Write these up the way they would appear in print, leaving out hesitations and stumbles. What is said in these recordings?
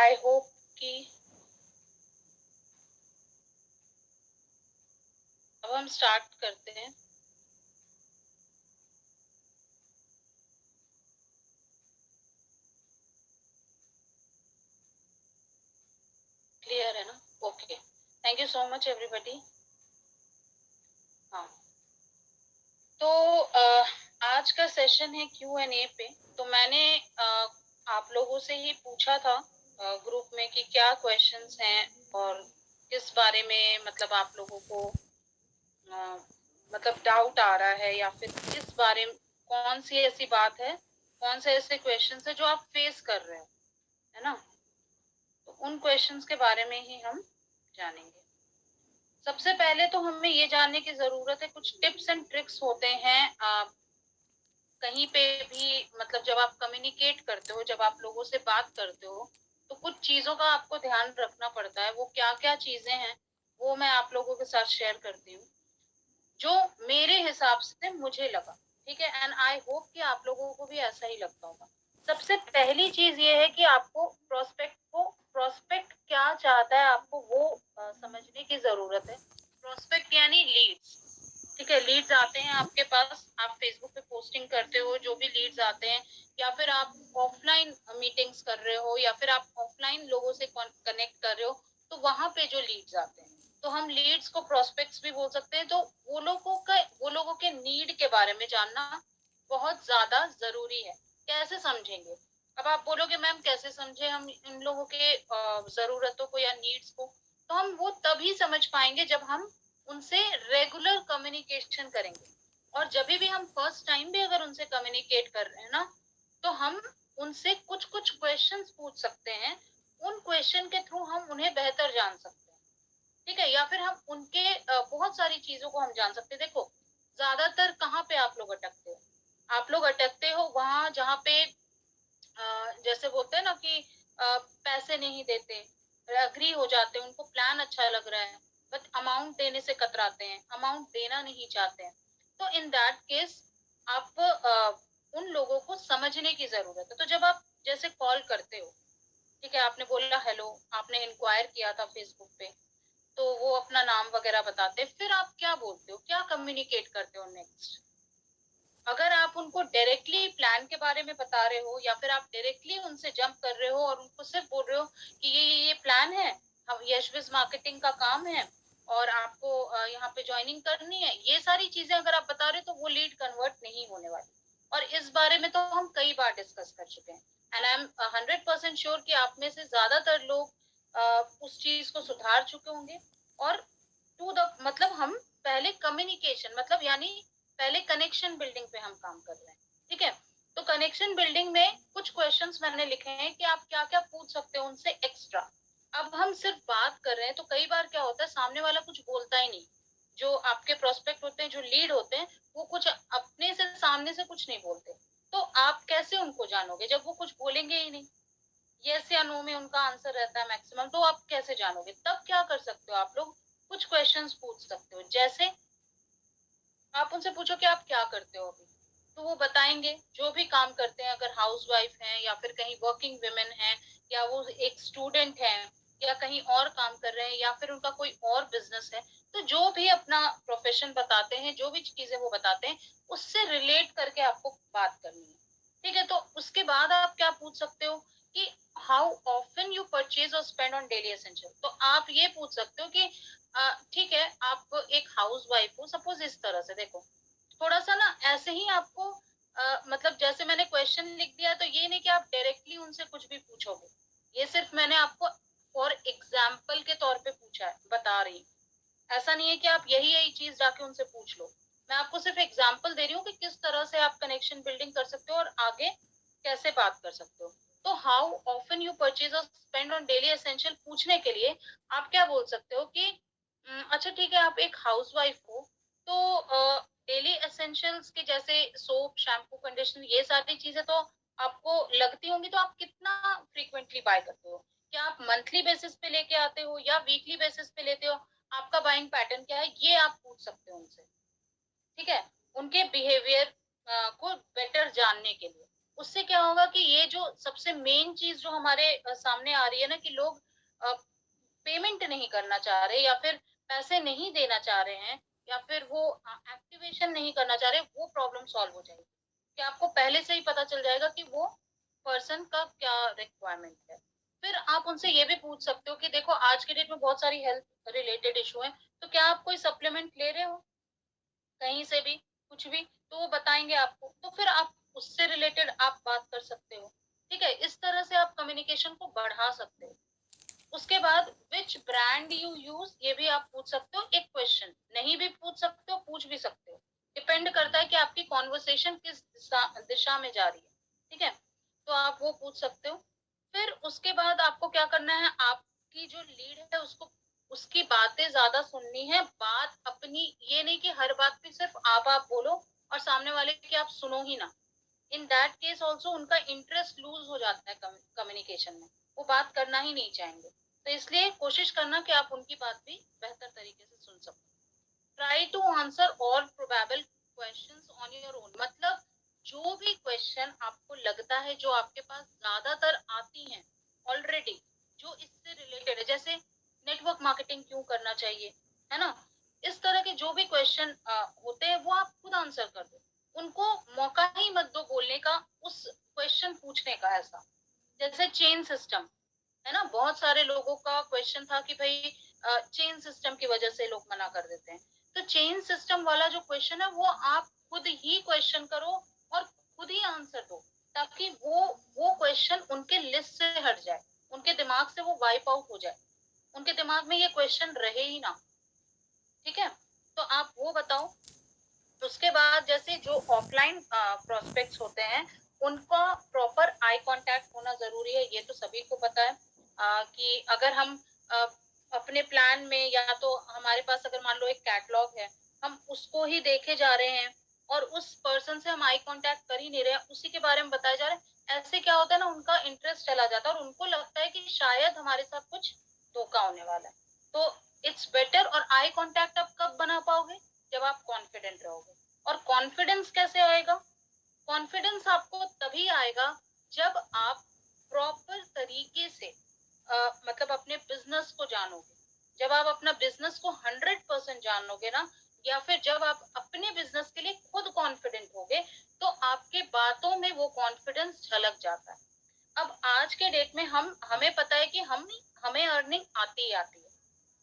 I hope कि अब हम स्टार्ट करते हैं। क्लियर है ना? Okay, thank you so much everybody. हाँ, तो आज का सेशन है Q&A पे। तो मैंने आप लोगों से ही पूछा था ग्रुप में कि क्या क्वेश्चंस हैं और किस बारे में मतलब आप लोगों को मतलब डाउट आ रहा है, या फिर किस बारे में कौन सी ऐसी बात है, कौन से ऐसे क्वेश्चंस है जो आप फेस कर रहे हो, है ना? तो उन क्वेश्चंस के बारे में ही हम जानेंगे। सबसे पहले तो हमें ये जानने की जरूरत है, कुछ टिप्स एंड ट्रिक्स होते हैं कहीं पे भी, मतलब जब आप कम्युनिकेट करते हो, जब आप लोगों से बात करते हो, तो कुछ चीजों का आपको ध्यान रखना पड़ता है। वो क्या क्या चीजें हैं वो मैं आप लोगों के साथ शेयर करती हूँ, जो मेरे हिसाब से मुझे लगा। ठीक है, एंड आई होप कि आप लोगों को भी ऐसा ही लगता होगा। सबसे पहली चीज ये है कि आपको प्रोस्पेक्ट क्या चाहता है आपको वो समझने की जरूरत है। प्रोस्पेक्ट यानी लीड्स। ठीक है, लीड्स आते हैं आपके पास, आप फेसबुक पे पोस्टिंग करते हो, जो भी लीड्स आते हैं, या फिर आप ऑफलाइन मीटिंग्स कर रहे हो, या फिर आप ऑफलाइन लोगों से कनेक्ट कर रहे हो, तो वहां पे जो लीड्स आते हैं, तो हम लीड्स को प्रोस्पेक्ट्स भी बोल सकते हैं। तो वो लोगों के नीड के बारे में जानना बहुत ज्यादा जरूरी है। कैसे समझेंगे? अब आप बोलोगे मैम कैसे समझे हम इन लोगों के जरूरतों को या नीड्स को? तो हम वो तभी समझ पाएंगे जब हम उनसे रेगुलर कम्युनिकेशन करेंगे। और जब भी हम फर्स्ट टाइम भी अगर उनसे कम्युनिकेट कर रहे हैं ना, तो हम उनसे कुछ कुछ क्वेश्चंस पूछ सकते हैं। उन क्वेश्चन के थ्रू हम उन्हें बेहतर जान सकते हैं। ठीक है, या फिर हम उनके बहुत सारी चीजों को हम जान सकते हैं। देखो, ज्यादातर कहाँ पे आप लोग अटकते हो? आप लोग अटकते हो वहां जहाँ पे जैसे बोलते हैं ना कि पैसे नहीं देते, अग्री हो जाते हैं, उनको प्लान अच्छा लग रहा है, बट अमाउंट देने से कतराते हैं, अमाउंट देना नहीं चाहते हैं। तो इन दैट केस आप उन लोगों को समझने की जरूरत है। तो जब आप जैसे कॉल करते हो, ठीक है, आपने बोला हेलो, आपने इंक्वायर किया था फेसबुक पे, तो वो अपना नाम वगैरह बताते हैं, फिर आप क्या बोलते हो, क्या कम्युनिकेट करते हो नेक्स्ट? अगर आप उनको डायरेक्टली प्लान के बारे में बता रहे हो, या फिर आप डायरेक्टली उनसे जंप कर रहे हो और उनको सिर्फ बोल रहे हो कि ये प्लान है, हम यशविज मार्केटिंग का काम है और आपको यहाँ पे ज्वाइनिंग करनी है, ये सारी चीजें अगर आप बता रहे हो, तो वो लीड कन्वर्ट नहीं होने वाली। और इस बारे में तो हम कई बार डिस्कस कर चुके हैं, एंड आई एम 100% श्योर कि आप में से ज्यादातर लोग उस चीज को सुधार चुके होंगे। और टू द मतलब हम पहले कम्युनिकेशन मतलब यानी पहले कनेक्शन बिल्डिंग पे हम काम कर रहे हैं। ठीक है, तो कनेक्शन बिल्डिंग में कुछ क्वेश्चंस मैंने लिखे हैं कि आप क्या क्या पूछ सकते हो उनसे एक्स्ट्रा। अब हम सिर्फ बात कर रहे हैं, तो कई बार क्या होता है, सामने वाला कुछ बोलता ही नहीं। जो आपके प्रोस्पेक्ट होते हैं, जो लीड होते हैं, वो कुछ अपने से सामने से कुछ नहीं बोलते। तो आप कैसे उनको जानोगे जब वो कुछ बोलेंगे ही नहीं? यस या नो में उनका आंसर रहता है मैक्सिमम, तो आप कैसे जानोगे? तब क्या कर सकते हो, आप लोग कुछ क्वेश्चंस पूछ सकते हो। जैसे आप उनसे पूछो कि आप क्या करते हो अभी, तो वो बताएंगे जो भी काम करते हैं। अगर हाउस वाइफ है, या फिर कहीं वर्किंग वुमेन है, या वो एक स्टूडेंट है, या कहीं और काम कर रहे हैं, या फिर उनका कोई और बिजनेस है, तो जो भी अपना प्रोफेशन बताते हैं, जो भी चीजें वो बताते हैं, उससे रिलेट करके आपको बात करनी है। ठीक है, तो उसके बाद आप क्या पूछ सकते हो कि हाउ ऑफन यू परचेज और स्पेंड ऑन डेली एसेंशियल। तो आप ये पूछ सकते हो कि ठीक है, आप एक हाउस वाइफ हो सपोज, इस तरह से देखो, थोड़ा सा ना ऐसे ही आपको मतलब जैसे मैंने क्वेश्चन लिख दिया, तो ये नहीं कि आप डायरेक्टली उनसे कुछ भी पूछोगे। ये सिर्फ मैंने आपको फॉर एग्जाम्पल के तौर पे पूछा है, बता रही हूँ। ऐसा नहीं है कि आप यही यही चीज जाके उनसे पूछ लो। मैं आपको सिर्फ एग्जाम्पल दे रही हूँ कि किस तरह से आप कनेक्शन बिल्डिंग कर सकते हो और आगे कैसे बात कर सकते हो। तो हाउ ऑफन यू परचेज और स्पेंड ऑन डेली एसेंशियल पूछने के लिए आप क्या बोल सकते हो कि अच्छा ठीक है, आप एक हाउस वाइफ हो, तो डेली एसेंशियल्स के जैसे सोप, शैम्पू, कंडीशनर, ये सारी चीजें तो आपको लगती होंगी, तो आप कितना फ्रीक्वेंटली बाय करते हो? क्या आप मंथली बेसिस पे लेके आते हो या वीकली बेसिस पे लेते हो? आपका बाइंग पैटर्न क्या है, ये आप पूछ सकते हो उनसे। ठीक है, उनके बिहेवियर को बेटर जानने के लिए। उससे क्या होगा कि ये जो सबसे मेन चीज जो हमारे सामने आ रही है ना, कि लोग पेमेंट नहीं करना चाह रहे, या फिर पैसे नहीं देना चाह रहे हैं, या फिर वो एक्टिवेशन नहीं करना चाह रहे, वो प्रॉब्लम सॉल्व हो जाएगी कि आपको पहले से ही पता चल जाएगा कि वो पर्सन का क्या रिक्वायरमेंट है। फिर आप उनसे ये भी पूछ सकते हो कि देखो आज के डेट में बहुत सारी हेल्थ रिलेटेड इशू है, तो क्या आप कोई सप्लीमेंट ले रहे हो कहीं से भी, कुछ भी, तो वो बताएंगे आपको, तो फिर आप उससे रिलेटेड आप बात कर सकते हो। ठीक है, इस तरह से आप कम्युनिकेशन को बढ़ा सकते हो। उसके बाद विच ब्रांड यू यूज, ये भी आप पूछ सकते हो। एक क्वेश्चन नहीं भी पूछ सकते हो, पूछ भी सकते हो, डिपेंड करता है कि आपकी कॉन्वर्सेशन किस दिशा में जा रही है। ठीक है, तो आप वो पूछ सकते हो। फिर उसके बाद आपको क्या करना है, आपकी जो लीड है उसको, उसकी बातें ज्यादा सुननी है, बात अपनी, ये नहीं कि हर बात पे सिर्फ आप बोलो और सामने वाले की आप सुनो ही ना। इन दैट केस ऑल्सो उनका इंटरेस्ट लूज हो जाता है कम्युनिकेशन में, वो बात करना ही नहीं चाहेंगे। तो इसलिए कोशिश करना कि आप उनकी बात भी बेहतर तरीके से सुन सको। Try to answer all probable questions on your own, मतलब जो भी क्वेश्चन आपको लगता है, जो आपके पास ज्यादातर आती हैं ऑलरेडी, जो इससे रिलेटेड है, जैसे नेटवर्क मार्केटिंग क्यों करना चाहिए, है ना, इस तरह के जो भी क्वेश्चन होते हैं वो आप खुद आंसर कर दो। उनको मौका ही मत दो बोलने का, उस क्वेश्चन पूछने का। ऐसा जैसे चेन सिस्टम है ना, बहुत सारे लोगों का क्वेश्चन था कि भाई चेन सिस्टम की वजह से लोग मना कर देते हैं। तो चेन सिस्टम वाला जो क्वेश्चन है वो आप खुद ही क्वेश्चन करो और खुद ही आंसर दो, ताकि वो क्वेश्चन उनके लिस्ट से हट जाए, उनके दिमाग से वो वाइप आउट हो जाए, उनके दिमाग में ये क्वेश्चन रहे ही ना। ठीक है, तो आप वो बताओ। उसके बाद जैसे जो ऑफलाइन प्रोस्पेक्ट्स होते हैं, उनका प्रॉपर आई कांटेक्ट होना जरूरी है, ये तो सभी को पता है। कि अगर हम आ, अपने प्लान में, या तो हमारे पास अगर मान लो एक कैटलॉग है, हम उसको ही देखे जा रहे हैं और उस पर्सन से हम आई कांटेक्ट कर ही नहीं रहे हैं, उसी के बारे में बताए जा रहे हैं, ऐसे क्या होता है ना, उनका इंटरेस्ट चला जाता है और उनको लगता है कि शायद हमारे साथ कुछ धोखा होने वाला है। तो इट्स बेटर। और आई कांटेक्ट आप कब बना पाओगे, जब आप कॉन्फिडेंट रहोगे। और कॉन्फिडेंस कैसे आएगा, कॉन्फिडेंस आपको तभी आएगा जब आप प्रॉपर तरीके से मतलब अपने बिजनेस को जानोगे, जब आप अपना बिजनेस को 100% जानोगे ना, या फिर जब आप अपने बिजनेस के लिए खुद कॉन्फिडेंट होगे, तो आपके बातों में वो कॉन्फिडेंस झलक जाता है। अब आज के डेट में हमें पता है कि हमें अर्निंग आती ही आती है,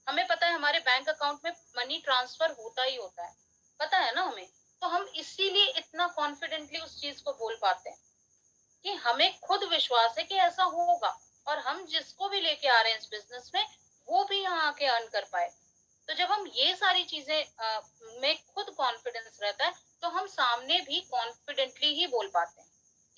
हमें पता है हमारे बैंक अकाउंट में मनी ट्रांसफर होता ही होता है, पता है ना हमें। तो हम इसीलिए इतना कॉन्फिडेंटली उस चीज को बोल पाते हैं कि हमें खुद विश्वास है कि ऐसा होगा, और हम जिसको भी लेके आ रहे हैं इस बिजनेस में, वो भी यहाँ आके अर्न कर पाए। तो जब हम ये सारी चीजें में खुद कॉन्फिडेंस रहता है, तो हम सामने भी कॉन्फिडेंटली ही बोल पाते हैं।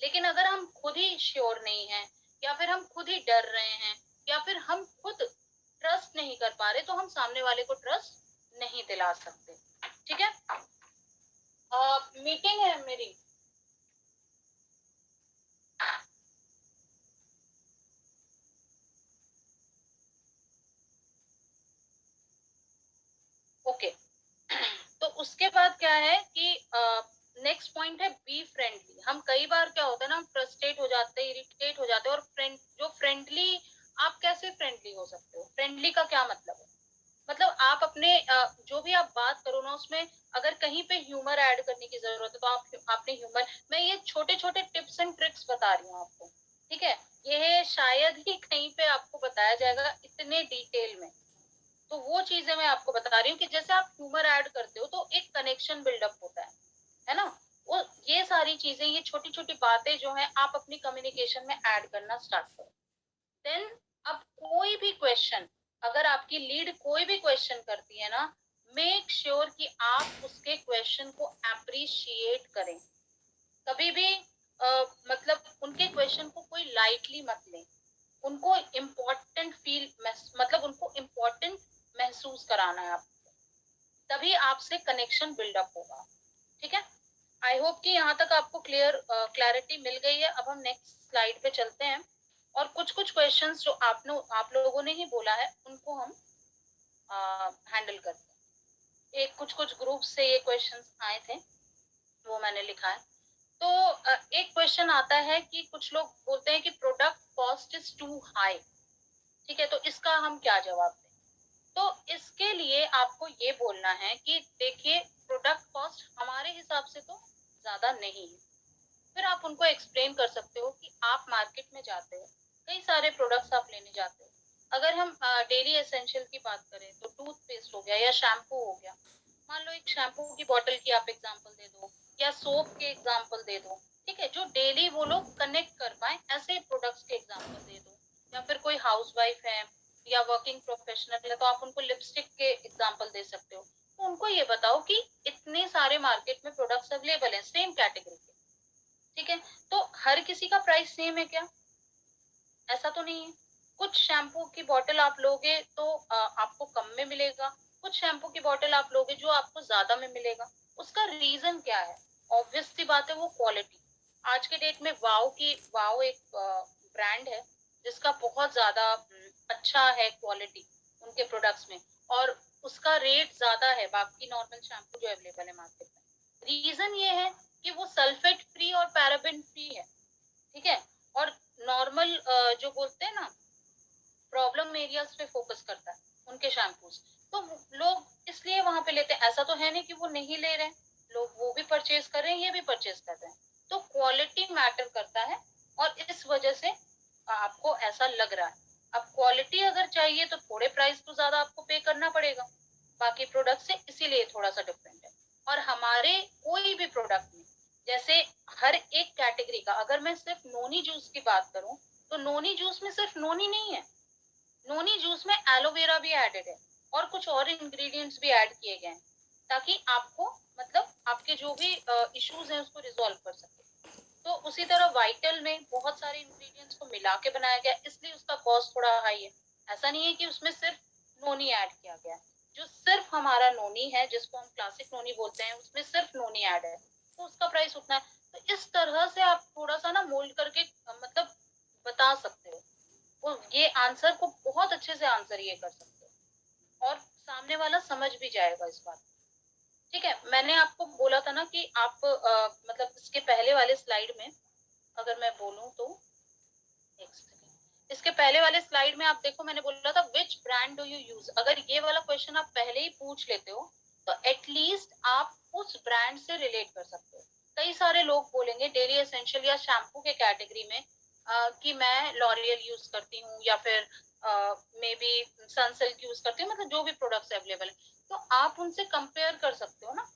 लेकिन अगर हम खुद ही श्योर नहीं है, या फिर हम खुद ही डर रहे हैं, या फिर हम खुद ट्रस्ट नहीं कर पा रहे, तो हम सामने वाले को ट्रस्ट नहीं दिला सकते। ठीक है, मीटिंग है मेरी। ओके, तो उसके बाद क्या है कि नेक्स्ट पॉइंट है बी फ्रेंडली। हम कई बार क्या होता है ना, हम फ्रस्ट्रेट हो जाते हैं, इरिटेट हो जाते हैं, और जो फ्रेंडली, आप कैसे फ्रेंडली हो सकते हो, फ्रेंडली का क्या मतलब है, मतलब आप अपने जो भी आप बात करो ना, उसमें अगर कहीं पे ह्यूमर ऐड करने की जरूरत है, तो आप आपने ह्यूमर, मैं ये छोटे छोटे टिप्स एंड ट्रिक्स बता रही हूँ आपको। ठीक है, ये शायद ही कहीं पे आपको बताया जाएगा इतने डिटेल में। तो वो चीजें मैं आपको बता रही हूँ कि जैसे आप ह्यूमर ऐड करते हो तो एक कनेक्शन बिल्डअप होता है ना। वो ये सारी चीजें, ये छोटी छोटी बातें जो है, आप अपनी कम्युनिकेशन में ऐड करना स्टार्ट करो। देन अब कोई भी क्वेश्चन, अगर आपकी लीड कोई भी क्वेश्चन करती है ना, मेक श्योर कि आप उसके क्वेश्चन को अप्रिशिएट करें। कभी भी मतलब उनके क्वेश्चन को कोई लाइटली मत लें, उनको इम्पोर्टेंट फील, मतलब उनको इम्पोर्टेंट महसूस कराना है आपको, तभी आपसे कनेक्शन बिल्डअप होगा। ठीक है, आई होप कि यहाँ तक आपको क्लैरिटी मिल गई है। अब हम नेक्स्ट स्लाइड पे चलते हैं, और कुछ कुछ क्वेश्चंस जो आप लोगों ने ही बोला है, उनको हम हैंडल करते हैं। एक कुछ कुछ ग्रुप से ये क्वेश्चंस आए थे, वो मैंने लिखा है। तो एक क्वेश्चन आता है कि कुछ लोग बोलते हैं कि product cost is too high, ठीक है, तो इसका हम क्या जवाब दें? तो इसके लिए आपको ये बोलना है कि देखिए, प्रोडक्ट कॉस्ट हमारे हिसाब से तो ज्यादा नहीं है। फिर आप उनको एक्सप्लेन कर सकते हो कि आप मार्केट में जाते हो, कई सारे प्रोडक्ट्स आप लेने जाते हो। अगर हम डेली एसेंशियल की बात करें तो टूथपेस्ट हो गया या शैम्पू हो गया। मान लो एक शैम्पू की बॉटल की आप एग्जांपल दे दो या सोप के एग्जांपल दे दो, ठीक है, जो डेली वो लोग कनेक्ट कर पाए ऐसे प्रोडक्ट्स के एग्जांपल दे दो। या फिर कोई हाउसवाइफ है या वर्किंग प्रोफेशनल है तो आप उनको लिपस्टिक के एग्जांपल दे सकते हो। तो उनको ये बताओ कि इतने सारे मार्केट में प्रोडक्ट्स अवेलेबल हैं सेम कैटेगरी के, ठीक है, तो हर किसी का प्राइस सेम है क्या? ऐसा तो नहीं है। कुछ शैम्पू की बोतल आप लोगे तो आपको कम में मिलेगा, कुछ शैम्पू की बोतल आप लोगे जो आपको ज्यादा में मिलेगा। उसका रीजन क्या है? ऑब्वियस सी बात है, वो क्वालिटी। आज के डेट में वाओ एक ब्रांड है जिसका बहुत ज्यादा अच्छा है क्वालिटी उनके प्रोडक्ट्स में, और उसका रेट ज्यादा है बाकी नॉर्मल शैम्पू जो अवेलेबल है मार्केट में। रीजन ये है कि वो सल्फेट फ्री और पैराबेन फ्री है, ठीक है, और नॉर्मल जो बोलते हैं ना, प्रॉब्लम एरियाज पे फोकस करता है उनके शैम्पूज। तो लोग इसलिए वहां पे लेते हैं। ऐसा तो है नहीं कि वो नहीं ले रहे हैं, लोग वो भी परचेज कर रहे हैं, ये भी परचेज कर रहे हैं। तो क्वालिटी मैटर करता है, और इस वजह से आपको ऐसा लग रहा है। अब क्वालिटी अगर चाहिए तो थोड़े प्राइस तो ज्यादा आपको पे करना पड़ेगा बाकी प्रोडक्ट से, इसीलिए थोड़ा सा डिफरेंट है। और हमारे कोई भी प्रोडक्ट में, जैसे हर एक कैटेगरी का, अगर मैं सिर्फ नोनी जूस की बात करूं तो नोनी जूस में सिर्फ नोनी नहीं है, नोनी जूस में एलोवेरा भी एडेड है और कुछ और इंग्रेडिएंट्स भी ऐड किए गए हैं, ताकि आपको मतलब आपके जो भी इश्यूज हैं उसको रिजॉल्व कर सके। तो उसी तरह वाइटल में बहुत सारे इंग्रेडिएंट्स को मिला के बनाया गया, इसलिए उसका कॉस्ट थोड़ा हाई है। ऐसा नहीं है कि उसमें सिर्फ नोनी ऐड किया गया है। जो सिर्फ हमारा नोनी है, जिसको हम क्लासिक नोनी बोलते हैं, उसमें सिर्फ नोनी ऐड है, तो उसका प्राइस उतना है। तो इस तरह से आप थोड़ा सा ना मोल्ड करके मतलब बता सकते हो, वो ये आंसर को बहुत अच्छे से आंसर ये कर सकते हो, और सामने वाला समझ भी जाएगा इस बात। ठीक है, मैंने आपको बोला था ना कि आप मतलब इसके पहले वाले स्लाइड में अगर मैं बोलूं तो, एक सेकंड, इसके पहले वाले स्लाइड में आप देखो, मैंने बोला था which brand do you use. अगर ये वाला क्वेश्चन आप पहले ही पूछ लेते हो तो एटलीस्ट आप उस ब्रांड से रिलेट कर सकते हो। कई सारे लोग बोलेंगे डेली एसेंशियल या शैम्पू के कैटेगरी में कि मैं लॉरियल यूज करती हूँ या फिर मे बी सनसिल्क यूज करती हूँ, मतलब जो भी प्रोडक्ट्स अवेलेबल है, तो आप उनसे कंपेयर कर सकते हो ना।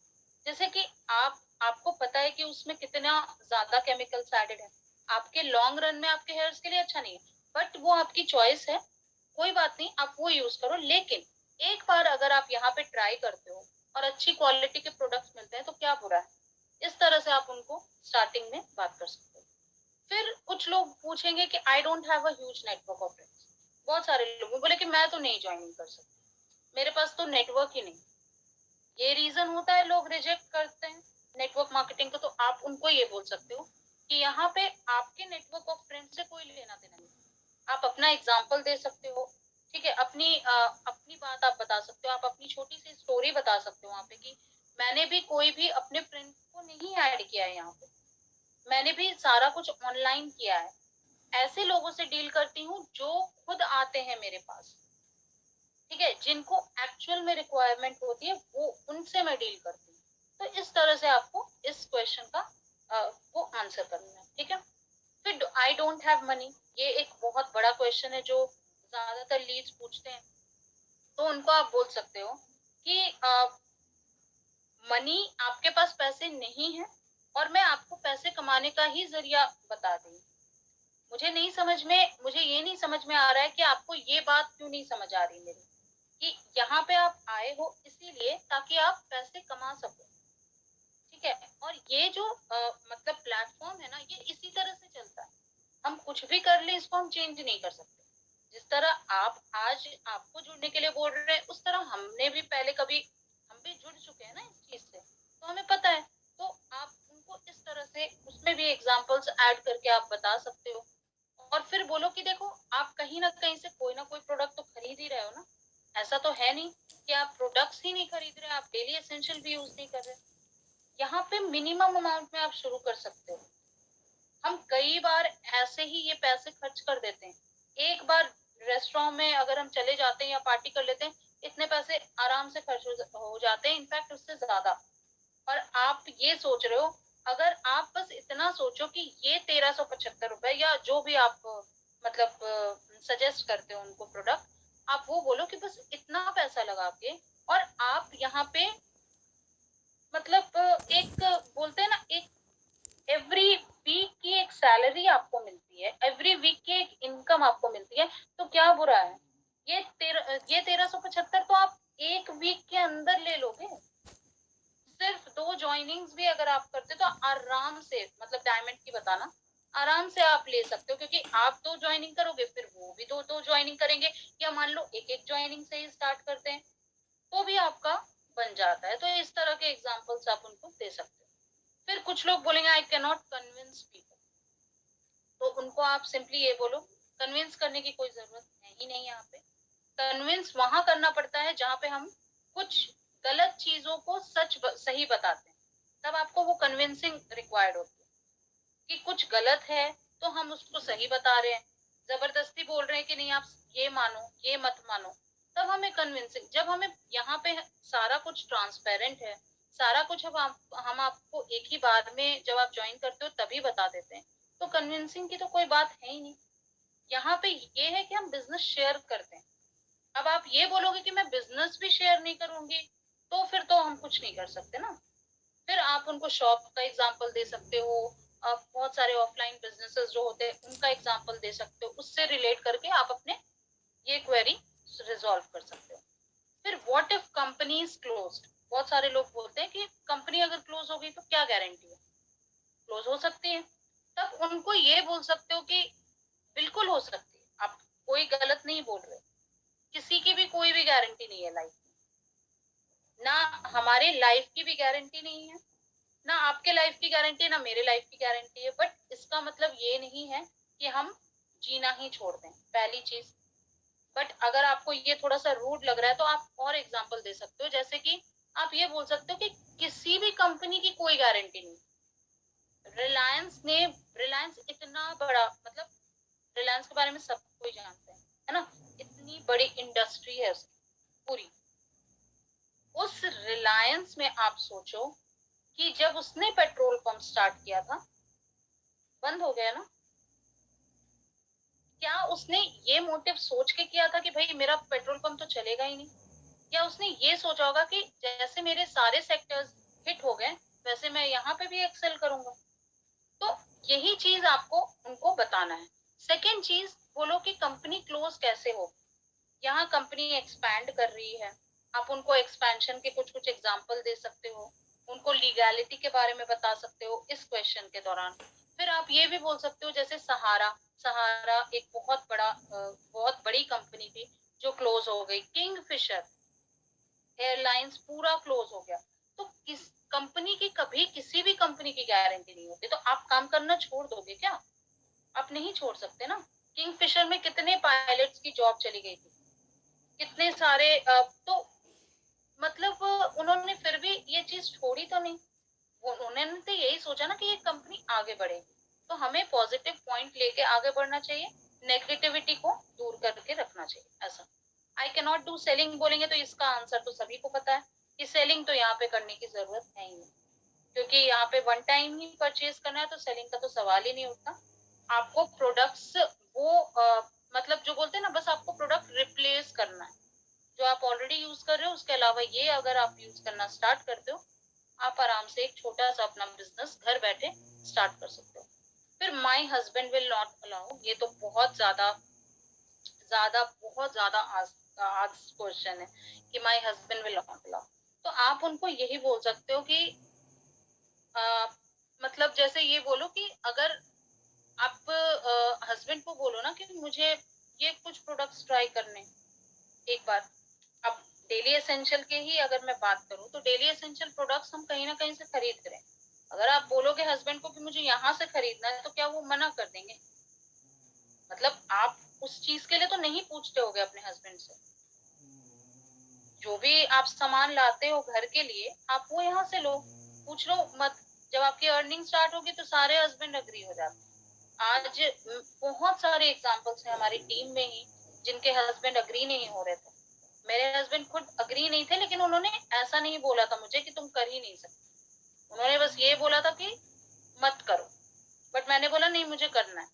जैसे कि आपको पता है कि उसमें कितना ज्यादा केमिकल्स एडेड है, आपके लॉन्ग रन में आपके हेयर्स के लिए अच्छा नहीं है, बट वो आपकी चॉइस है, कोई बात नहीं, आप वो यूज करो। लेकिन एक बार अगर आप यहाँ पे ट्राई करते हो और अच्छी क्वालिटी के प्रोडक्ट्स मिलते हैं तो क्या बुरा है। इस तरह से आप उनको स्टार्टिंग में बात कर सकते हो। फिर कुछ लोग पूछेंगे कि I don't have a huge network of friends. बहुत सारे लोग बोले कि मैं तो नहीं ज्वाइनिंग कर सकती, मेरे पास तो नेटवर्क ही नहीं। ये रीजन होता है, लोग रिजेक्ट करते हैं नेटवर्क मार्केटिंग को। तो आप उनको ये बोल सकते हो कि यहाँ पे आपके नेटवर्क ऑफ फ्रेंड से कोई लेना देना नहीं। आप अपना एग्जाम्पल दे सकते हो, ठीक है, अपनी बात आप बता सकते हो, आप अपनी छोटी सी स्टोरी बता सकते हो वहां पे कि मैंने भी कोई भी अपने फ्रेंड को नहीं ऐड किया है यहाँ पे, मैंने भी सारा कुछ ऑनलाइन किया है। ऐसे लोगों से डील करती हूँ जो खुद आते हैं मेरे पास, ठीक है, जिनको एक्चुअल में रिक्वायरमेंट होती है, वो उनसे मैं डील करती हूँ। तो इस तरह से आपको इस क्वेश्चन का वो आंसर करना है, ठीक है। फिर आई डोंट हैव मनी, ये एक बहुत बड़ा क्वेश्चन है जो ज्यादातर लीड्स पूछते हैं। तो उनको आप बोल सकते हो कि मनी, आपके पास पैसे नहीं है और मैं आपको पैसे कमाने का ही जरिया बता रही हूँ। मुझे ये नहीं समझ में आ रहा है कि आपको ये बात क्यों नहीं समझ आ रही मेरी, कि यहाँ पे आप आए हो इसीलिए ताकि आप पैसे कमा सको, ठीक है। और ये जो मतलब प्लेटफॉर्म है ना, ये इसी तरह से चलता है। हम कुछ भी कर ले, इसको हम चेंज नहीं कर सकते। जिस तरह आप आज आपको जुड़ने के लिए बोल रहे हैं, उस तरह हमने भी पहले कभी, हम भी जुड़ चुके हैं ना इस चीज से, तो हमें पता है। तो आप उनको इस तरह से उसमें भी एग्जांपल्स ऐड करके आप बता सकते हो, और फिर बोलो कि देखो, आप कहीं ना कहीं से कोई ना कोई प्रोडक्ट तो खरीद ही रहे हो ना। ऐसा तो है नहीं कि आप प्रोडक्ट्स ही नहीं खरीद रहे, आप डेली एसेंशियल भी यूज नहीं कर रहे। यहाँ पे मिनिमम अमाउंट में आप शुरू कर सकते हो। हम कई बार ऐसे ही ये पैसे खर्च कर देते हैं। एक बार रेस्टोरेंट में अगर हम चले जाते हैं या पार्टी कर लेते हैं, इतने पैसे आराम से खर्च हो जाते हैं, इनफैक्ट उससे ज्यादा। और आप ये सोच रहे हो, अगर आप बस इतना सोचो कि ये 1375 रुपए या जो भी आप मतलब सजेस्ट करते हो उनको प्रोडक्ट, आप वो बोलो कि बस इतना पैसा लगा के, और आप यहाँ पे मतलब एक बोलते हैं ना, एक एवरी वीक की एक सैलरी आपको मिलती है, एवरी वीक की एक इनकम आपको मिलती है, तो क्या बुरा है? ये 1375 तो आप एक वीक के अंदर ले लोगे। सिर्फ 2 ज्वाइनिंग्स भी अगर आप करते तो आराम से, मतलब डायमंड की बताना, आराम से आप ले सकते हो, क्योंकि आप 2 ज्वाइनिंग करोगे, फिर वो भी 2 ज्वाइनिंग करेंगे, या मान लो एक ज्वाइनिंग से ही स्टार्ट करते हैं, तो भी आपका बन जाता है। तो इस तरह के एग्जाम्पल्स आप उनको दे सकते हो। फिर कुछ लोग बोलेंगे I can not convince people, तो उनको आप सिंपली ये बोलो, कन्विंस करने की कोई जरूरत है ही नहीं। यहाँ पे कन्विंस वहां करना पड़ता है जहाँ पे हम कुछ गलत चीजों को सही बताते हैं, तब आपको वो कन्विंसिंग रिक्वायर्ड होती है। कि कुछ गलत है तो हम उसको सही बता रहे हैं, जबरदस्ती बोल रहे हैं कि नहीं आप ये मानो ये मत मानो, तब हमें कन्विंसिंग। जब हमें यहाँ पे सारा कुछ ट्रांसपेरेंट है, सारा कुछ हम आपको एक ही बार में जब आप ज्वाइन करते हो तभी बता देते हैं, तो कन्विंसिंग की तो कोई बात है ही नहीं। यहाँ पे ये है कि हम बिजनेस शेयर करते हैं। अब आप ये बोलोगे कि मैं बिजनेस भी शेयर नहीं करूंगी, तो फिर तो हम कुछ नहीं कर सकते ना। फिर आप उनको शॉप का एग्जांपल दे सकते हो, आप बहुत सारे ऑफलाइन बिजनेसेस जो होते हैं उनका एग्जांपल दे सकते हो, उससे रिलेट करके आप अपने ये क्वेरी रिजॉल्व कर सकते हो। फिर what if company is closed, बहुत सारे लोग बोलते हैं कि कंपनी अगर क्लोज हो गई तो क्या गारंटी है, क्लोज हो सकती है। तब उनको ये बोल सकते हो कि बिल्कुल हो सकती है, आप कोई गलत नहीं बोल रहे, किसी की भी कोई भी गारंटी नहीं है लाइफ में, ना हमारे लाइफ की भी गारंटी नहीं है, ना आपके लाइफ की गारंटी है, ना मेरे लाइफ की गारंटी है। बट इसका मतलब ये नहीं है कि हम जीना ही छोड़ दें, पहली चीज। बट अगर आपको ये थोड़ा सा रूड लग रहा है तो आप और एग्जांपल दे सकते हो, जैसे कि आप ये बोल सकते हो कि किसी भी कंपनी की कोई गारंटी नहीं। रिलायंस इतना बड़ा, मतलब रिलायंस के बारे में सब कोई जानते हैं, है ना, इतनी बड़ी इंडस्ट्री है उसकी पूरी। उस रिलायंस में आप सोचो कि जब उसने पेट्रोल पंप स्टार्ट किया था, बंद हो गया ना। क्या उसने ये मोटिव सोच के किया था कि भाई मेरा पेट्रोल पंप तो चलेगा ही नहीं? या उसने ये सोचा होगा कि जैसे मेरे सारे सेक्टर्स हिट हो गए, वैसे मैं यहाँ पे भी एक्सेल करूंगा? तो यही चीज आपको उनको बताना है। सेकेंड चीज, बोलो कि कंपनी क्लोज कैसे हो। यहाँ कंपनी एक्सपैंड कर रही है, आप उनको एक्सपेंशन के कुछ कुछ एग्जाम्पल दे सकते हो, उनको लीगैलिटी के बारे में बता सकते हो इस क्वेश्चन के दौरान। फिर आप ये भी बोल सकते हो, जैसे सहारा, सहारा एक बहुत बड़ी कंपनी थी जो क्लोज हो गई, किंगफिशर एयरलाइंस पूरा क्लोज हो गया। तो किस कंपनी की, कभी किसी भी कंपनी की गारंटी नहीं होती, तो आप काम करना छोड़ दोगे क्या? आप नहीं छोड़ सकते ना। किंगफिशर में कितने पायलट्स की जॉब चली गई थी, कितने सारे तो मतलब उन्होंने फिर भी ये चीज छोड़ी तो नहीं। उन्होंने तो यही सोचा ना कि ये कंपनी आगे बढ़ेगी। तो हमें पॉजिटिव पॉइंट लेके आगे बढ़ना चाहिए, नेगेटिविटी को दूर करके रखना चाहिए। ऐसा I can not do selling बोलेंगे तो इसका आंसर तो सभी को पता है कि सेलिंग तो यहाँ पे करने की जरूरत है ही नहीं, क्योंकि यहाँ पे वन टाइम ही परचेज करना है, तो सेलिंग का तो सवाल ही नहीं उठता। आपको प्रोडक्ट्स वो मतलब जो बोलते हैं ना, बस आपको प्रोडक्ट रिप्लेस करना है। जो आप ऑलरेडी यूज कर रहे हो उसके अलावा ये अगर आप यूज करना स्टार्ट करते हो, आप आराम से एक छोटा सा अपना बिजनेस घर बैठे स्टार्ट कर सकते हो। फिर my husband will not allow, ये तो बहुत ज्यादा ज्यादा बहुत ज्यादा आज क्वेश्चन है कि my husband will not allow. तो आप उनको यही बोल सकते हो कि आ, मतलब जैसे ये बोलो कि अगर आप हस्बैंड को बोलो ना कि मुझे ये कुछ प्रोडक्ट्स ट्राई करने एक बार। अब डेली एसेंशियल के ही अगर मैं बात करूं तो डेली एसेंशियल प्रोडक्ट्स हम कहीं ना कहीं से खरीद रहे हैं। अगर आप बोलोगे हस्बैंड को कि मुझे यहाँ से खरीदना है, तो क्या वो मना कर देंगे? मतलब आप उस चीज के लिए तो नहीं पूछते होगे अपने हस्बैंड से। जो भी आप सामान लाते हो घर के लिए, आप वो यहाँ से लो, पूछ लो मत, जब आपकी अर्निंग स्टार्ट होगी तो सारे हस्बैंड अग्री हो जाते हैं। आज बहुत सारे एग्जांपल्स हैं हमारी टीम में ही जिनके हस्बैंड अग्री नहीं हो रहे थे। मेरे हस्बैंड खुद अग्री नहीं थे, लेकिन उन्होंने ऐसा नहीं बोला था मुझे कि तुम कर ही नहीं सकते। उन्होंने बस ये बोला था कि मत करो, बट मैंने बोला नहीं मुझे करना है,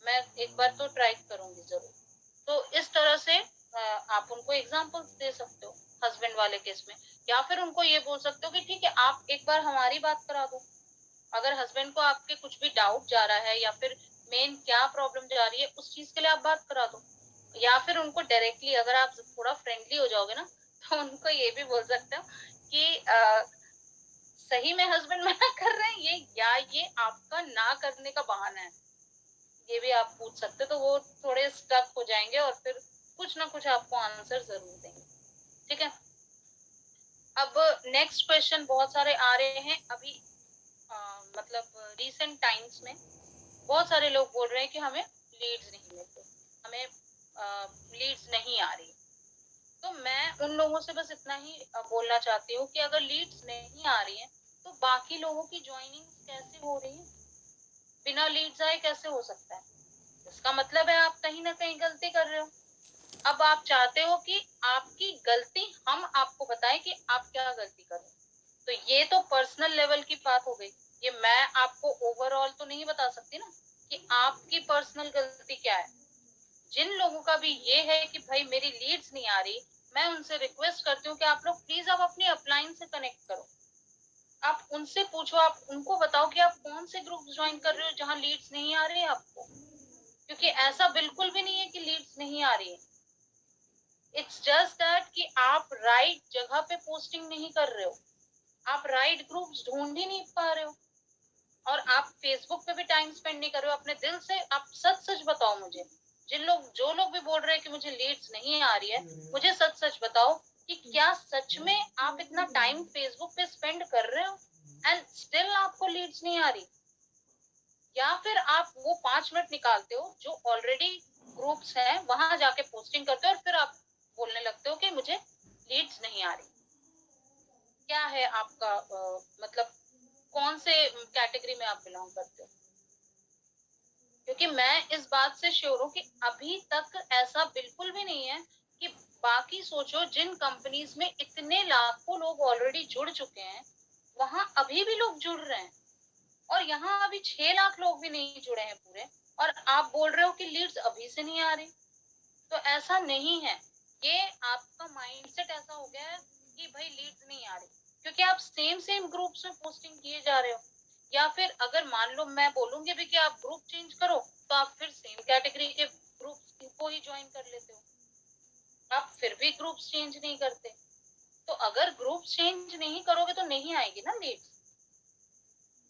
मैं एक बार तो ट्राई करूंगी जरूर। तो इस तरह से आप उनको एग्जांपल्स दे सकते हो हस्बैंड वाले केस में, या फिर उनको ये बोल सकते हो कि ठीक है आप एक बार हमारी बात करा दो। अगर हस्बैंड को आपके कुछ भी डाउट जा रहा है या फिर मेन क्या प्रॉब्लम जा रही है उस चीज के लिए आप बात करा दो। या फिर उनको डायरेक्टली, अगर आप थोड़ा फ्रेंडली हो जाओगे ना, तो उनको ये भी बोल सकते हो कि सही में हस्बैंड मना कर रहे हैं ये, या ये आपका ना करने का बहाना है, ये भी आप पूछ सकते हो। तो वो थोड़े स्टक हो जाएंगे और फिर कुछ ना कुछ आपको आंसर जरूर देंगे। ठीक है, अब नेक्स्ट क्वेश्चन बहुत सारे आ रहे हैं अभी, मतलब रिसेंट टाइम्स में बहुत सारे लोग बोल रहे हैं कि हमें लीड्स नहीं मिलते, हमें लीड्स नहीं आ रही। तो मैं उन लोगों से बस इतना ही बोलना चाहती हूँ कि अगर लीड्स नहीं आ रही है तो बाकी लोगों की ज्वाइनिंग कैसे हो रही है? बिना लीड्स आए कैसे हो सकता है? इसका मतलब है आप कहीं ना कहीं गलती कर रहे हो। अब आप चाहते हो कि आपकी गलती हम आपको बताएं कि आप क्या गलती कर रहे हो। तो ये तो पर्सनल लेवल की बात हो गई, ये मैं आपको ओवरऑल तो नहीं बता सकती ना कि आपकी पर्सनल गलती क्या है। जिन लोगों का भी ये है कि भाई मेरी लीड्स नहीं आ रही, मैं उनसे रिक्वेस्ट करती हूँ कि आप लोग प्लीज आप अपनी अपलाइन से कनेक्ट करो, आप उनसे पूछो, आप उनको बताओ कि आप कौन से ग्रुप ज्वाइन कर रहे हो जहां लीड्स नहीं आ रही है आपको। क्योंकि ऐसा बिल्कुल भी नहीं है कि लीड्स नहीं आ रही है, इट्स जस्ट दैट कि आप राइट जगह पे पोस्टिंग नहीं कर रहे हो, आप राइट ग्रुप्स ढूंढ ही नहीं पा रहे हो, और आप फेसबुक पे भी टाइम स्पेंड नहीं कर रहे हो। अपने दिल से आप सच सच बताओ मुझे, जो लोग भी बोल रहे हैं कि मुझे लीड्स नहीं आ रही है, मुझे सच सच बताओ कि क्या सच में आप इतना टाइम फेसबुक पे स्पेंड कर रहे हो एंड स्टिल आपको लीड्स नहीं आ रही, या फिर आप वो 5 मिनट निकालते हो जो ऑलरेडी ग्रुप्स हैं वहां जाके पोस्टिंग करते हो और फिर आप बोलने लगते हो कि मुझे लीड्स नहीं आ रही। क्या है आपका मतलब कौन से कैटेगरी में आप बिलोंग करते हो? क्योंकि मैं इस बात से श्योर हूँ कि अभी तक ऐसा बिल्कुल भी नहीं है कि, बाकी सोचो जिन कंपनीज में इतने लाखों लोग ऑलरेडी जुड़ चुके हैं वहां अभी भी लोग जुड़ रहे हैं, और यहाँ अभी 6 लाख लोग भी नहीं जुड़े हैं पूरे, और आप बोल रहे हो कि लीड्स अभी से नहीं आ रही। तो ऐसा नहीं है, ये आपका माइंडसेट ऐसा हो गया है कि भाई लीड्स नहीं आ रही क्योंकि आप सेम सेम ग्रुप्स में पोस्टिंग किए जा रहे हो। या फिर अगर मान लो मैं बोलूंगी भी कि आप ग्रुप चेंज करो तो आप फिर सेम कैटेगरी के ग्रुप को ही ज्वाइन कर लेते हो, आप फिर भी ग्रुप्स चेंज नहीं करते। तो अगर ग्रुप चेंज नहीं करोगे तो नहीं आएगी ना लीड्स।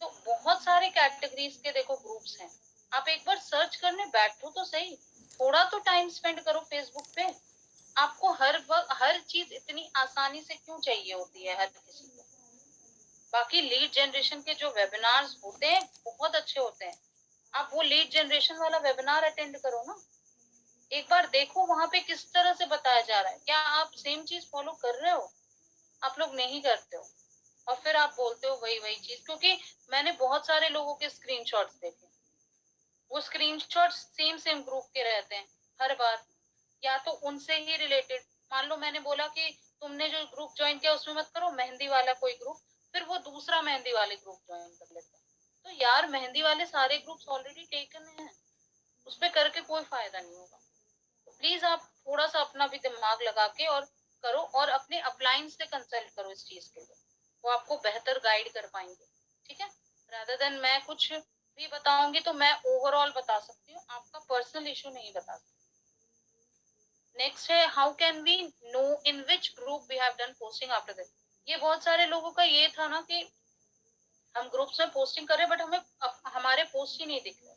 तो बहुत सारे कैटेगरीज के देखो ग्रुप्स हैं, आप एक बार सर्च करने बैठो तो सही, थोड़ा तो टाइम स्पेंड करो फेसबुक पे। आपको हर वक्त हर चीज इतनी आसानी से क्यों चाहिए होती है हर किसी को? बाकी लीड जनरेशन के जो वेबिनार्स होते हैं बहुत अच्छे होते हैं, आप वो लीड जनरेशन वाला वेबिनार अटेंड करो ना, एक बार देखो वहां पे किस तरह से बताया जा रहा है। क्या आप सेम चीज फॉलो कर रहे हो? आप लोग नहीं करते हो, और फिर आप बोलते हो वही वही चीज। क्योंकि मैंने बहुत सारे लोगों के स्क्रीनशॉट्स देखे, वो स्क्रीनशॉट्स सेम सेम ग्रुप के रहते हैं हर बार, या तो उनसे ही रिलेटेड। मान लो मैंने बोला कि तुमने जो ग्रुप ज्वाइन किया उसमें मत करो, मेहंदी वाला कोई ग्रुप, फिर वो दूसरा मेहंदी वाले ग्रुप ज्वाइन कर लेते हैं। तो यार मेहंदी वाले सारे ग्रुप्स ऑलरेडी टेकन हैं, उस पर करके कोई फायदा नहीं होगा। तो प्लीज आप थोड़ा सा अपना भी दिमाग लगा के और करो, और अपने अपलाइन से कंसल्ट करो इस चीज के लिए, वो आपको बेहतर गाइड कर पाएंगे। ठीक है, रादर देन मैं कुछ भी बताऊंगी तो मैं ओवरऑल बता सकती हूँ, आपका पर्सनल इशू नहीं बता सकती। नेक्स्ट है, how can we know in which group we have done posting after this. ये बहुत सारे लोगों का ये था ना कि हम ग्रुप्स में पोस्टिंग कर रहे हैं बट हमें हमारे पोस्ट ही नहीं दिख रहे।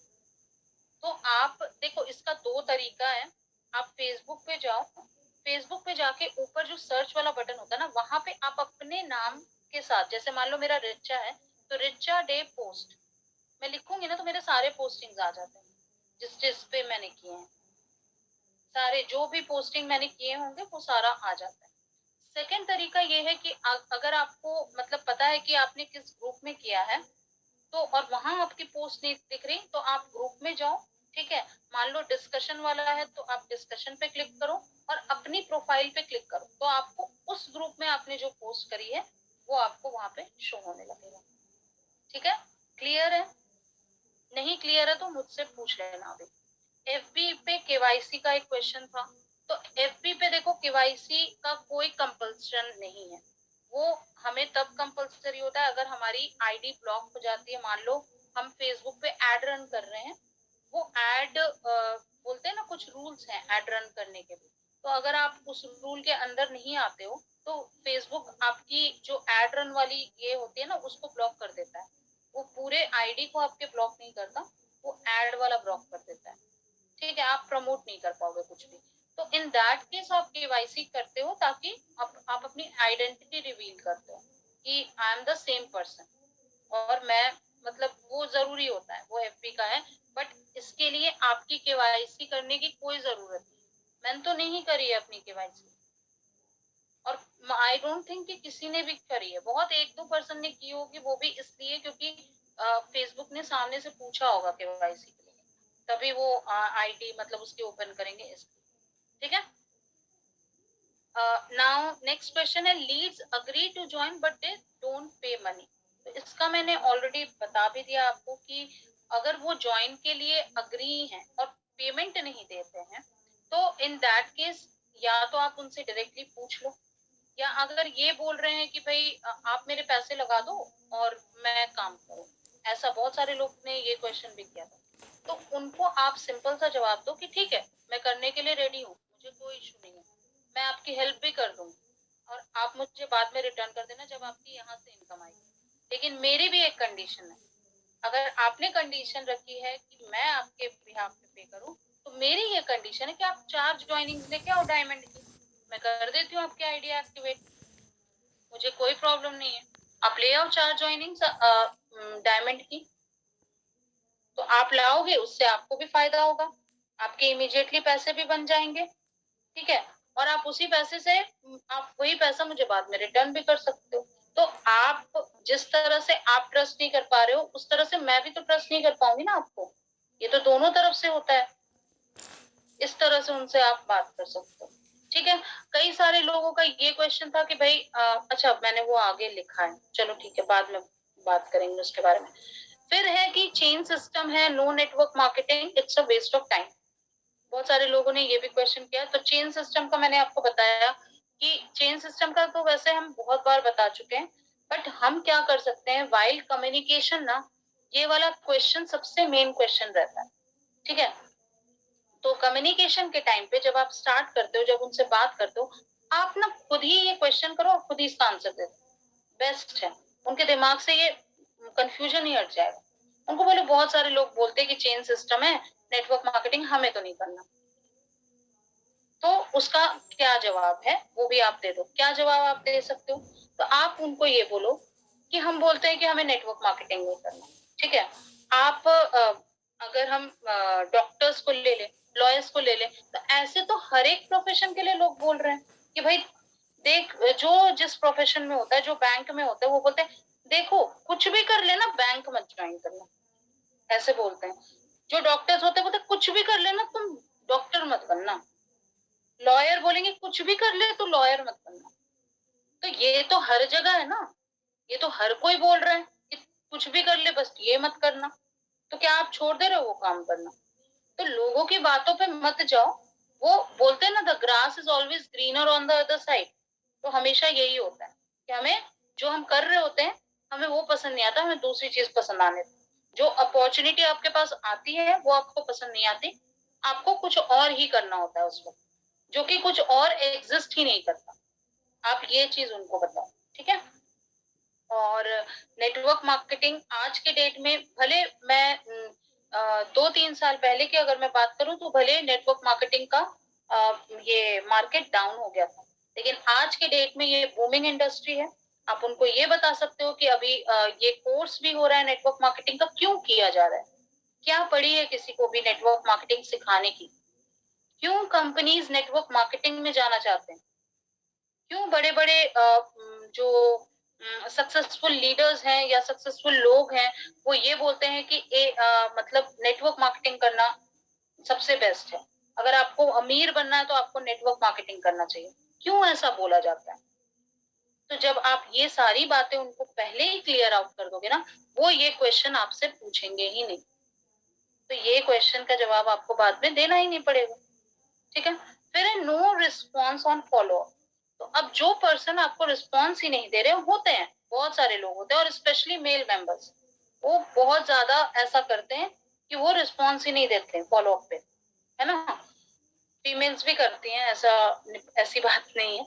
तो आप देखो इसका दो तरीका है, आप फेसबुक पे जाओ, फेसबुक पे जाके ऊपर जो सर्च वाला बटन होता है ना वहां पे आप अपने नाम के साथ, जैसे मान लो मेरा रिचा है तो रिचा डे पोस्ट मैं लिखूंगी ना तो मेरे सारे पोस्टिंग्स आ जाते हैं जिस जिस पे मैंने किए हैं, सारे जो भी पोस्टिंग मैंने किए होंगे वो सारा आ जाता है। सेकंड तरीका ये है कि अगर आपको मतलब पता है कि आपने किस ग्रुप में किया है, तो और वहां आपकी पोस्ट नहीं दिख रही, तो आप ग्रुप में जाओ, ठीक है। मान लो डिस्कशन वाला है तो आप डिस्कशन पे क्लिक करो और अपनी प्रोफाइल पे क्लिक करो, तो आपको उस ग्रुप में आपने जो पोस्ट करी है वो आपको वहां पे शो होने लगेगा। ठीक है, क्लियर है? नहीं क्लियर है तो मुझसे पूछ लेना अभी। एफबी पे केवाईसी का एक क्वेश्चन था, तो एफबी पे देखो केवाईसी का कोई कंपल्सन नहीं है। वो हमें तब कंपल्सरी होता है अगर हमारी आईडी ब्लॉक हो जाती है। मान लो हम फेसबुक पे एड रन कर रहे हैं, वो एड बोलते हैं ना, कुछ रूल्स हैं एड रन करने के लिए, तो अगर आप उस रूल के अंदर नहीं आते हो तो फेसबुक आपकी जो एड रन वाली ये होती है ना उसको ब्लॉक कर देता है। वो पूरे आईडी को आपके ब्लॉक नहीं करता, वो एड वाला ब्लॉक कर देता है। ठीक है, आप प्रमोट नहीं कर पाओगे कुछ भी। तो इन दैट केस आप केवाईसी करते हो ताकि आप अपनी आइडेंटिटी रिवील करते हो कि I am the same person, और मैं मतलब वो जरूरी होता है, वो एफबी का है। बट इसके लिए आपकी केवाईसी करने की कोई जरूरत नहीं। मैंने तो नहीं करी है अपनी केवाईसी, और आई डोंट थिंक कि किसी ने भी करी है। बहुत एक दो पर्सन ने की होगी, वो भी इसलिए क्योंकि फेसबुक ने सामने से पूछा होगा केवाईसी के लिए, तभी वो आईडी मतलब उसकी ओपन करेंगे इसलिए। ठीक है, नाउ नेक्स्ट क्वेश्चन है, leads agree to join but they don't pay money. तो इसका मैंने ऑलरेडी बता भी दिया आपको कि अगर वो ज्वाइन के लिए अग्री हैं और पेमेंट नहीं देते हैं, तो इन दैट केस या तो आप उनसे डायरेक्टली पूछ लो, या अगर ये बोल रहे हैं कि भाई आप मेरे पैसे लगा दो और मैं काम करूं, ऐसा बहुत सारे लोग ने ये क्वेश्चन भी किया था, तो उनको आप सिंपल सा जवाब दो कि ठीक है मैं करने के लिए रेडी हूँ, मुझे कोई इशू नहीं है, मैं आपकी हेल्प भी कर दूंगी, और आप मुझे बाद में रिटर्न कर देना जब आपकी यहाँ से इनकम आएगी। लेकिन मेरी भी एक कंडीशन है, अगर आपने कंडीशन रखी है कि मैं आपके बिहाफ पे पे करूं, तो मेरी ये कंडीशन है कि आप 4 ज्वाइनिंग लेके आओ डायमंड की, मैं कर देती हूँ आपके आईडिया एक्टिवेट, मुझे कोई प्रॉब्लम नहीं है। आप ले आओ 4 ज्वाइनिंग डायमंड की, तो आप लाओगे उससे आपको भी फायदा होगा, आपके इमीडिएटली पैसे भी बन जाएंगे। ठीक है, और आप उसी पैसे से आप वही पैसा मुझे बाद में रिटर्न भी कर सकते हो। तो आप जिस तरह से आप ट्रस्ट नहीं कर पा रहे हो, उस तरह से मैं भी तो ट्रस्ट नहीं कर पाऊंगी ना आपको, ये तो दोनों तरफ से होता है। इस तरह से उनसे आप बात कर सकते हो। ठीक है, कई सारे लोगों का ये क्वेश्चन था कि भाई अच्छा मैंने वो आगे लिखा है, चलो ठीक है बाद में बात करेंगे उसके बारे में। फिर है कि चेन सिस्टम है, no network marketing, it's a waste of time. बहुत सारे लोगों ने ये भी क्वेश्चन किया। तो चेन सिस्टम का मैंने आपको बताया कि चेन सिस्टम का तो वैसे हम बहुत बार बता चुके हैं, बट हम क्या कर सकते हैं, वाइल कम्युनिकेशन ना, ये वाला क्वेश्चन सबसे मेन क्वेश्चन रहता है। ठीक है, तो कम्युनिकेशन के टाइम पे जब आप स्टार्ट करते हो, जब उनसे बात करते हो, आप ना खुद ही ये क्वेश्चन करो और खुद ही इसका आंसर दे दो, बेस्ट है। उनके दिमाग से ये कंफ्यूजन ही हट जाएगा। उनको बोलो, बहुत सारे लोग बोलते हैं कि चेन सिस्टम है, नेटवर्क मार्केटिंग हमें तो नहीं करना, तो उसका क्या जवाब है वो भी आप दे दो। क्या जवाब आप दे सकते हो, तो आप उनको ये बोलो कि हम बोलते हैं कि हमें नेटवर्क मार्केटिंग नहीं करना। ठीक है, आप अगर हम डॉक्टर्स को ले लें, लॉयर्स को ले लें, तो ऐसे तो हर एक प्रोफेशन के लिए लोग बोल रहे हैं कि भाई देख, जो जिस प्रोफेशन में होता है, जो बैंक में होता है, वो बोलते हैं देखो कुछ भी कर लेना बैंक मत ज्वाइन करना, ऐसे बोलते हैं। जो डॉक्टर्स होते हैं बोलते कुछ भी कर लेना तुम डॉक्टर मत बनना। लॉयर बोलेंगे कुछ भी कर ले तो लॉयर मत बनना। तो ये तो हर जगह है ना, ये तो हर कोई बोल रहा है कि कुछ भी कर ले बस ये मत करना। तो क्या आप छोड़ दे रहे हो वो काम करना? तो लोगों की बातों पे मत जाओ। वो बोलते हैं ना, the grass is always greener on the other side. तो हमेशा यही होता है कि हमें जो हम कर रहे होते हैं, हमें वो पसंद नहीं आता, हमें दूसरी चीज पसंद आने दो। जो अपॉर्चुनिटी आपके पास आती है वो आपको पसंद नहीं आती, आपको कुछ और ही करना होता है उस वक्त, जो कि कुछ और एग्जिस्ट ही नहीं करता। आप ये चीज उनको बताओ। ठीक है, और नेटवर्क मार्केटिंग आज के डेट में, भले मैं 2-3 साल पहले की अगर मैं बात करूं तो भले नेटवर्क मार्केटिंग का ये मार्केट डाउन हो गया था, लेकिन आज के डेट में ये बूमिंग इंडस्ट्री है। आप उनको ये बता सकते हो कि अभी ये कोर्स भी हो रहा है नेटवर्क मार्केटिंग का, क्यों किया जा रहा है, क्या पड़ी है किसी को भी नेटवर्क मार्केटिंग सिखाने की, क्यों कंपनीज नेटवर्क मार्केटिंग में जाना चाहते हैं, क्यों बड़े बड़े जो सक्सेसफुल लीडर्स हैं या सक्सेसफुल लोग हैं वो ये बोलते हैं कि मतलब नेटवर्क मार्केटिंग करना सबसे बेस्ट है, अगर आपको अमीर बनना है तो आपको नेटवर्क मार्केटिंग करना चाहिए। क्यों ऐसा बोला जाता है? तो जब आप ये सारी बातें उनको पहले ही क्लियर आउट कर दोगे ना, वो ये क्वेश्चन आपसे पूछेंगे ही नहीं। तो ये क्वेश्चन का जवाब आपको बाद में देना ही नहीं पड़ेगा। ठीक है। फिर है no response on follow up. तो अब जो पर्सन आपको रिस्पॉन्स ही नहीं दे रहे होते हैं, बहुत सारे लोग होते हैं और स्पेशली मेल मेंबर्स, वो बहुत ज्यादा ऐसा करते हैं कि वो रिस्पॉन्स ही नहीं देते फॉलो अप पे, है ना। फीमेल्स भी करती हैं ऐसा, ऐसी बात नहीं है,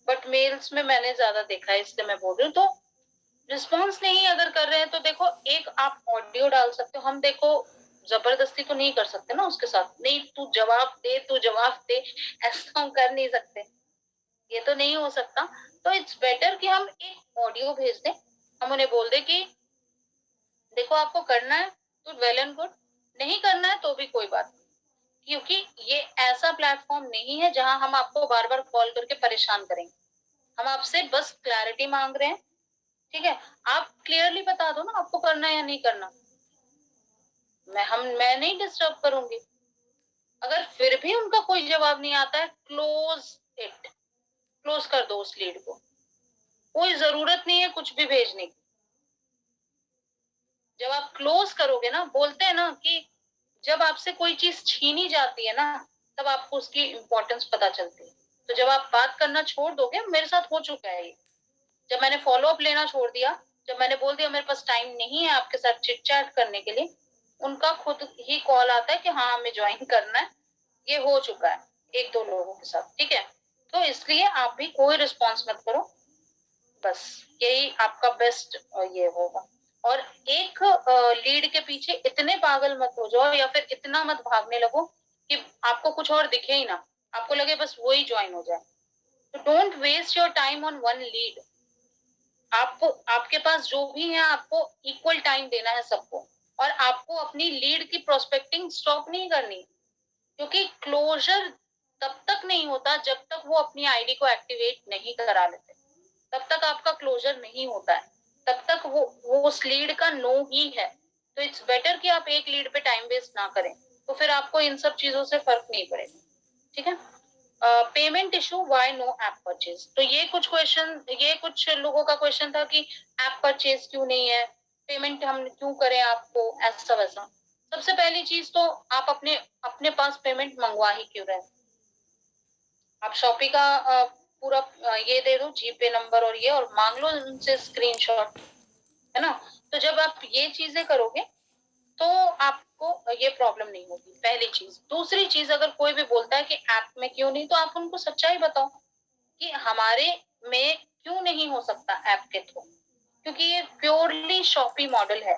बट मेल्स में मैंने ज्यादा देखा है, इसलिए मैं बोल रही हूँ। तो रिस्पॉन्स नहीं अगर कर रहे हैं तो देखो, एक आप ऑडियो डाल सकते हो, हम देखो जबरदस्ती तो नहीं कर सकते ना उसके साथ, नहीं तू जवाब दे, तू जवाब दे, ऐसा हम कर नहीं सकते, ये तो नहीं हो सकता। तो इट्स बेटर कि हम एक ऑडियो भेज दें, हम उन्हें बोल दें कि देखो आपको करना है तो वेल एंड गुड, नहीं करना है तो भी कोई बात नहीं, क्योंकि ये ऐसा प्लेटफॉर्म नहीं है जहां हम आपको बार बार कॉल करके परेशान करेंगे। हम आपसे बस क्लैरिटी मांग रहे हैं, ठीक है। आप क्लियरली बता दो ना आपको करना है या नहीं करना, मैं नहीं डिस्टर्ब करूंगी। अगर फिर भी उनका कोई जवाब नहीं आता है, क्लोज इट, क्लोज कर दो उस लीड को, कोई जरूरत नहीं है कुछ भी भेजने की। जब आप क्लोज करोगे ना, बोलते हैं ना कि जब आपसे कोई चीज छीनी जाती है ना, तब आपको उसकी इंपॉर्टेंस पता चलती है। तो जब आप बात करना छोड़ दोगे, मेरे साथ हो चुका है ये, जब मैंने फॉलो अप लेना छोड़ दिया, जब मैंने बोल दिया मेरे पास टाइम नहीं है आपके साथ चिट चैट करने के लिए, उनका खुद ही कॉल आता है कि हाँ हमें ज्वाइन करना है। ये हो चुका है एक दो लोगों के साथ, ठीक है। तो इसलिए आप भी कोई रिस्पॉन्स मत करो, बस यही आपका बेस्ट ये होगा। और एक लीड के पीछे इतने पागल मत हो जाओ या फिर इतना मत भागने लगो कि आपको कुछ और दिखे ही ना, आपको लगे बस वही ज्वाइन हो जाए। तो don't waste your time on one lead. आपको, आपके पास जो भी है आपको इक्वल टाइम देना है सबको, और आपको अपनी लीड की प्रोस्पेक्टिंग स्टॉप नहीं करनी, क्योंकि क्लोजर तब तक नहीं होता जब तक वो अपनी आईडी को एक्टिवेट नहीं करा लेते, तब तक आपका क्लोजर नहीं होता है, तब तक वो उस लीड का नो ही है। तो इट्स बेटर कि आप एक लीड पे टाइम वेस्ट ना करें, तो फिर आपको इन सब चीजों से फर्क नहीं पड़ेगा, ठीक है। Payment issue, why no app purchase. तो ये कुछ क्वेश्चन, ये कुछ लोगों का क्वेश्चन था कि ऐप परचेज क्यों नहीं है, पेमेंट हम क्यों करें आपको, ऐसा वैसा। सबसे पहली चीज तो आप अपने अपने पास पेमेंट मंगवा ही क्यों रहे। आप शॉपी का पूरा ये दे दो जीपे नंबर और ये, और मांग लो उनसे स्क्रीनशॉट, है ना। तो जब आप ये चीजें करोगे तो आपको ये प्रॉब्लम नहीं होगी, पहली चीज। दूसरी चीज, अगर कोई भी बोलता है कि ऐप में क्यों नहीं, तो आप उनको सच्चाई बताओ कि हमारे में क्यों नहीं हो सकता ऐप के थ्रू, क्योंकि ये प्योरली शॉपी मॉडल है।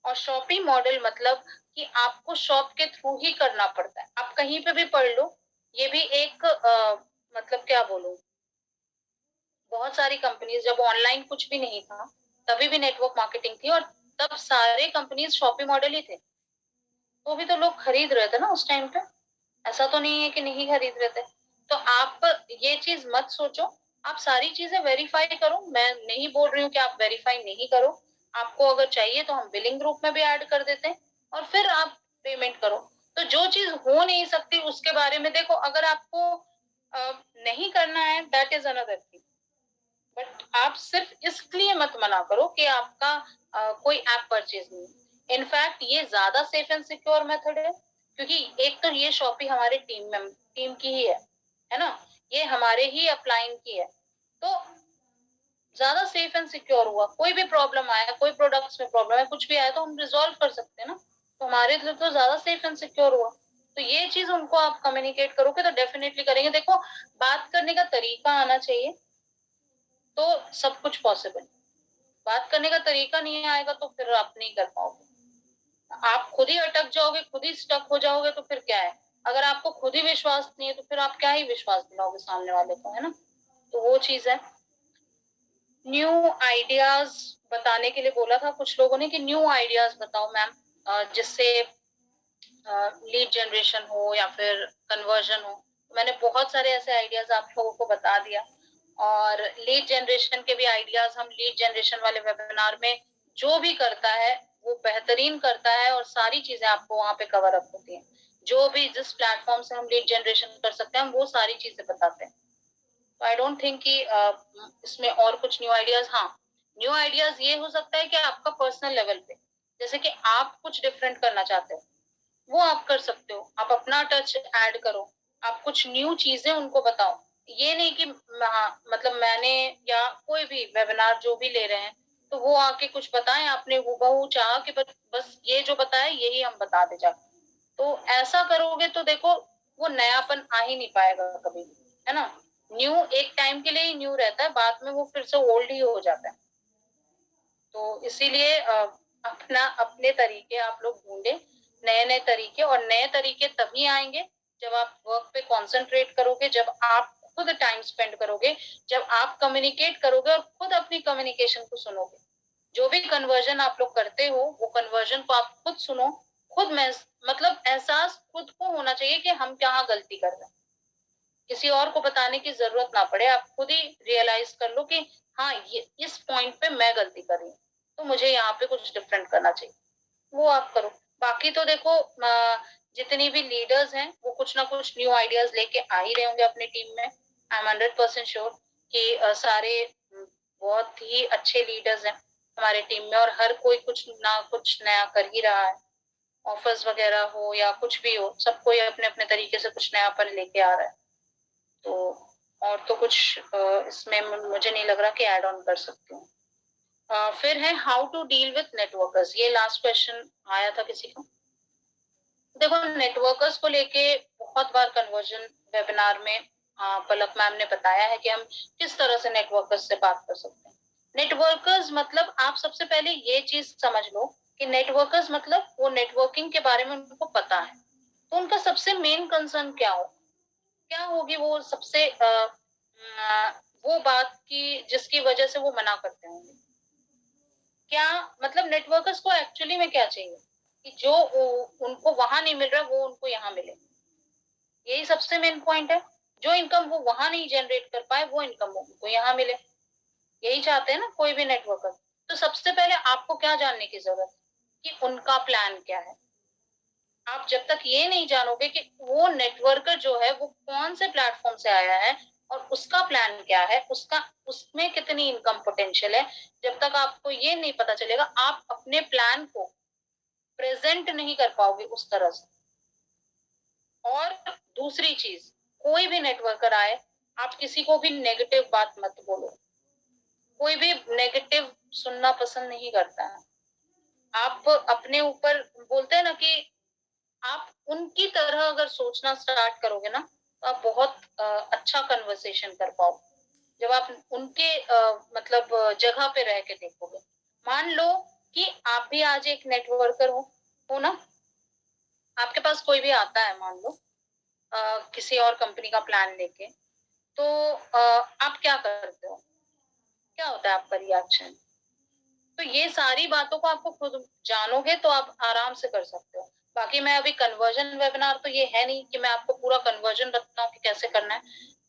और शॉपी मॉडल मतलब कि आपको शॉप के थ्रू ही करना पड़ता है। आप कहीं पे भी पढ़ लो, ये भी एक मतलब क्या बोलूं, बहुत सारी कंपनीज, जब ऑनलाइन कुछ भी नहीं था तभी भी नेटवर्क मार्केटिंग थी, और तब सारे कंपनीज शॉपी मॉडल ही थे, तो भी तो लोग खरीद रहे थे ना उस टाइम पे, ऐसा तो नहीं है कि नहीं खरीद रहे थे। तो आप ये चीज मत सोचो, आप सारी चीजें वेरीफाई करो, मैं नहीं बोल रही हूँ कि आप वेरीफाई नहीं करो, आपको अगर चाहिए तो हम बिलिंग ग्रुप में भी ऐड कर देते हैं, और फिर आप पेमेंट करो। तो जो चीज हो नहीं सकती उसके बारे में देखो, अगर आपको नहीं करना है that is another thing, but आप सिर्फ इसलिए मत मना करो कि आपका कोई ऐप परचेज नहीं। इनफैक्ट ये ज्यादा सेफ एंड सिक्योर मेथड है, क्योंकि एक तो ये शॉपी हमारे टीम की ही है ना, ये हमारे ही अपलाइन की है, तो ज्यादा सेफ एंड सिक्योर हुआ। कोई भी प्रॉब्लम आया, कोई प्रोडक्ट्स में प्रॉब्लम है, कुछ भी आया, तो हम रिजॉल्व कर सकते हैं ना, तो हमारे लिए तो ज्यादा सेफ एंड सिक्योर हुआ। तो ये चीज उनको आप कम्युनिकेट करोगे तो डेफिनेटली करेंगे। देखो, बात करने का तरीका आना चाहिए तो सब कुछ पॉसिबल, बात करने का तरीका नहीं आएगा तो फिर आप नहीं कर पाओगे, आप खुद ही अटक जाओगे, खुद ही स्टक हो जाओगे, तो फिर क्या है। अगर आपको खुद ही विश्वास नहीं है तो फिर आप क्या ही विश्वास दिलाओगे सामने वाले को, है ना। तो वो चीज है। न्यू आइडियाज बताने के लिए बोला था कुछ लोगों ने कि न्यू आइडियाज बताओ मैम, जिससे लीड जनरेशन हो या फिर कन्वर्जन हो। मैंने बहुत सारे ऐसे आइडियाज आप लोगों को बता दिया, और लीड जनरेशन के भी आइडियाज हम लीड जनरेशन वाले वेबिनार में जो भी करता है वो बेहतरीन करता है और सारी चीजें आपको वहां पे कवर अप होती हैं। जो भी जिस प्लेटफॉर्म से हम लीड जनरेशन कर सकते हैं हम वो सारी चीजें बताते हैं। तो आई डोंट थिंक कि इसमें और कुछ न्यू आइडियाज, हाँ न्यू आइडियाज ये हो सकता है कि आपका पर्सनल लेवल पे जैसे कि आप कुछ डिफरेंट करना चाहते हो वो आप कर सकते हो, आप अपना टच ऐड करो, आप कुछ न्यू चीजें उनको बताओ। ये नहीं कि हाँ, मतलब मैंने या कोई भी वेबिनार जो भी ले रहे हैं तो वो आके कुछ बताएं, आपने हूबहू चाहा कि बस ये जो बताया यही हम बता दे जाके। तो ऐसा करोगे तो देखो वो नयापन आ ही नहीं पाएगा कभी, है ना। न्यू एक टाइम के लिए ही न्यू रहता है, बाद में वो फिर से ओल्ड ही हो जाता है। तो इसीलिए अपना अपने तरीके आप लोग ढूंढे, नए नए तरीके, और नए तरीके तभी आएंगे जब आप वर्क पे कंसंट्रेट करोगे, जब आप खुद टाइम स्पेंड करोगे, जब आप कम्युनिकेट करोगे और खुद अपनी कम्युनिकेशन को सुनोगे। जो भी कन्वर्जन आप लोग करते हो वो कन्वर्जन को आप खुद सुनो, खुद में मतलब एहसास खुद को होना चाहिए कि हम कहाँ गलती कर रहे हैं। किसी और को बताने की जरूरत ना पड़े, आप खुद ही रियलाइज कर लो कि हाँ ये इस पॉइंट पे मैं गलती कर रही हूँ, तो मुझे यहाँ पे कुछ डिफरेंट करना चाहिए, वो आप करो। बाकी तो देखो जितनी भी लीडर्स हैं वो कुछ ना कुछ न्यू आइडियाज लेके आ ही रहे होंगे अपनी टीम में। आई एम 100% श्योर कि सारे बहुत ही अच्छे लीडर्स हैं हमारे टीम में, और हर कोई कुछ ना कुछ नया कर ही रहा है। ऑफर्स वगैरह हो या कुछ भी हो, सब कोई अपने अपने तरीके से कुछ नयापन लेके आ रहा है। तो और तो कुछ इसमें मुझे नहीं लग रहा कि ऐड ऑन कर सकती हूँ। फिर है how to deal with networkers, ये लास्ट क्वेश्चन आया था किसी का। देखो नेटवर्कर्स को लेके बहुत बार कन्वर्जन वेबिनार में पलक मैम ने बताया है कि हम किस तरह से नेटवर्कर्स से बात कर सकते हैं। नेटवर्कर्स मतलब आप सबसे पहले ये चीज समझ लो कि नेटवर्कर्स मतलब वो नेटवर्किंग के बारे में उनको पता है। तो उनका सबसे मेन कंसर्न क्या होगी, वो सबसे वो बात की जिसकी वजह से वो मना करते होंगे। क्या मतलब नेटवर्कर्स को एक्चुअली में क्या चाहिए कि जो उनको वहां नहीं मिल रहा वो उनको यहाँ मिले। यही सबसे मेन पॉइंट है। जो इनकम वो वहां नहीं जनरेट कर पाए वो इनकम उनको यहाँ मिले, यही चाहते हैं ना कोई भी नेटवर्कर। तो सबसे पहले आपको क्या जानने की जरूरत है कि उनका प्लान क्या है। आप जब तक ये नहीं जानोगे कि वो नेटवर्कर जो है वो कौन से प्लेटफॉर्म से आया है और उसका प्लान क्या है, उसका उसमें कितनी इनकम पोटेंशियल है, जब तक आपको ये नहीं पता चलेगा आप अपने प्लान को प्रेजेंट नहीं कर पाओगे उस तरह से। और दूसरी चीज, कोई भी नेटवर्कर आए आप किसी को भी नेगेटिव बात मत बोलो। कोई भी नेगेटिव सुनना पसंद नहीं करता है। आप अपने ऊपर बोलते हैं ना कि आप उनकी तरह अगर सोचना स्टार्ट करोगे ना तो आप बहुत अच्छा कन्वर्सेशन कर पाओ। जब आप उनके मतलब जगह पे रह के देखोगे। मान लो कि आप भी आज एक नेटवर्कर हो ना, आपके पास कोई भी आता है मान लो किसी और कंपनी का प्लान लेके, तो आप क्या करते हो, क्या होता है आपका रिएक्शन। तो ये सारी बातों को आपको खुद जानोगे तो आप आराम से कर सकते हो। बाकी मैं अभी कन्वर्जन वेबिनार तो ये है नहीं कि मैं आपको पूरा कन्वर्जन बताऊं कि कैसे करना है।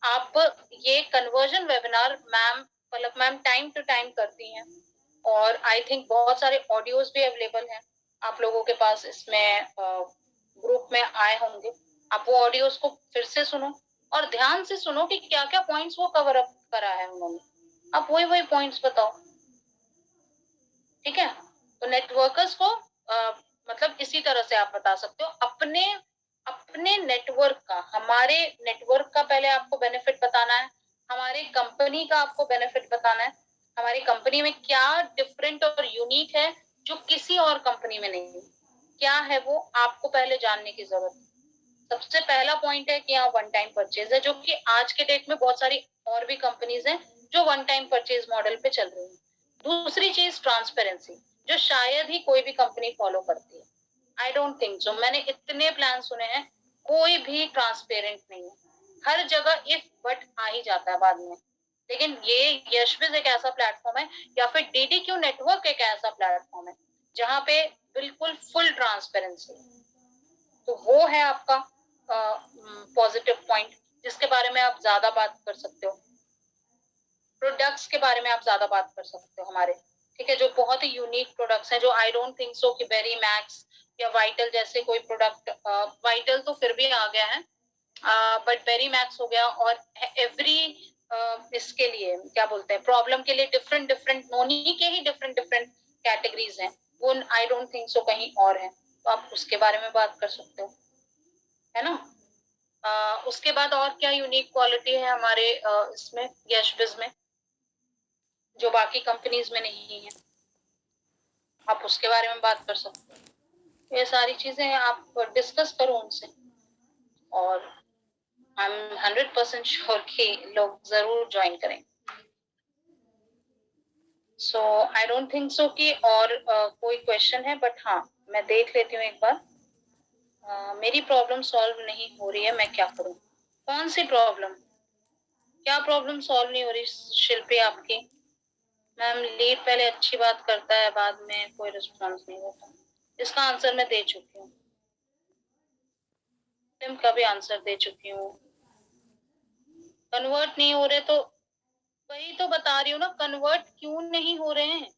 आप ये conversion webinar ma'am Palak ma'am time to time करती हैं, और आई थिंक बहुत सारे ऑडियोज भी अवेलेबल हैं आप लोगों के पास, इसमें ग्रुप में आए होंगे। आप वो ऑडियोज को फिर से सुनो और ध्यान से सुनो कि क्या क्या पॉइंट्स वो कवर अप करा है उन्होंने, आप वही वही पॉइंट्स बताओ। ठीक है। तो नेटवर्कर्स को मतलब इसी तरह से आप बता सकते हो अपने अपने नेटवर्क का, हमारे नेटवर्क का पहले आपको बेनिफिट बताना है, हमारे कंपनी का आपको बेनिफिट बताना है, हमारी कंपनी में क्या डिफरेंट और यूनिक है जो किसी और कंपनी में नहीं है, क्या है वो आपको पहले जानने की जरूरत है। सबसे पहला पॉइंट है कि यहाँ वन टाइम परचेज है, जो कि आज के डेट में बहुत सारी और भी कंपनीज हैं जो वन टाइम परचेज मॉडल पे चल रही है। दूसरी चीज ट्रांसपेरेंसी, जो शायद ही कोई भी कंपनी फॉलो करती है। आई डोंट थिंक सो, मैंने इतने प्लान सुने हैं कोई भी ट्रांसपेरेंट नहीं है। हर जगह इफ बट आ ही जाता है बाद में। लेकिन ये यशविज एक ऐसा प्लेटफॉर्म है या फिर डीडीक्यू नेटवर्क एक ऐसा प्लेटफॉर्म है जहाँ पे बिल्कुल फुल ट्रांसपेरेंसी। तो वो है आपका पॉजिटिव पॉइंट जिसके बारे में आप ज्यादा बात कर सकते हो। प्रोडक्ट्स के बारे में आप ज्यादा बात कर सकते हो हमारे, ठीक है, जो बहुत ही यूनिक प्रोडक्ट्स हैं, जो आई डोंट थिंक सो कि वेरी मैक्स या वाइटल जैसे कोई प्रोडक्ट, वाइटल तो फिर भी आ गया है, बट वेरी मैक्स हो गया, और एवरी इसके लिए क्या बोलते हैं, प्रॉब्लम के लिए डिफरेंट डिफरेंट नोनी के ही डिफरेंट डिफरेंट कैटेगरीज हैं, वो आई डोंट थिंक सो कहीं और है, तो आप उसके बारे में बात कर सकते हो, है ना। उसके बाद और क्या यूनिक क्वालिटी है हमारे इसमें यशबिज में, जो बाकी कंपनीज में नहीं है, आप उसके बारे में बात कर सकते हो। ये सारी चीजें आप डिस्कस करो उनसे, और आई एम 100% श्योर कि लोग जरूर ज्वाइन करें। सो आई डोंट थिंक सो कि और कोई क्वेश्चन है, बट हाँ मैं देख लेती हूँ एक बार। मेरी प्रॉब्लम सॉल्व नहीं हो रही है, मैं क्या करूँ? कौन सी प्रॉब्लम? क्या प्रॉब्लम सॉल्व नहीं हो रही शिल्पी आपकी? मैम लीड पहले अच्छी बात करता है, बाद में कोई रिस्पॉन्स नहीं देता। इसका आंसर मैं दे चुकी हूँ, फिल्म का भी आंसर दे चुकी हूँ। कन्वर्ट नहीं हो रहे तो वही तो बता रही हूँ ना, कन्वर्ट क्यों नहीं हो रहे हैं?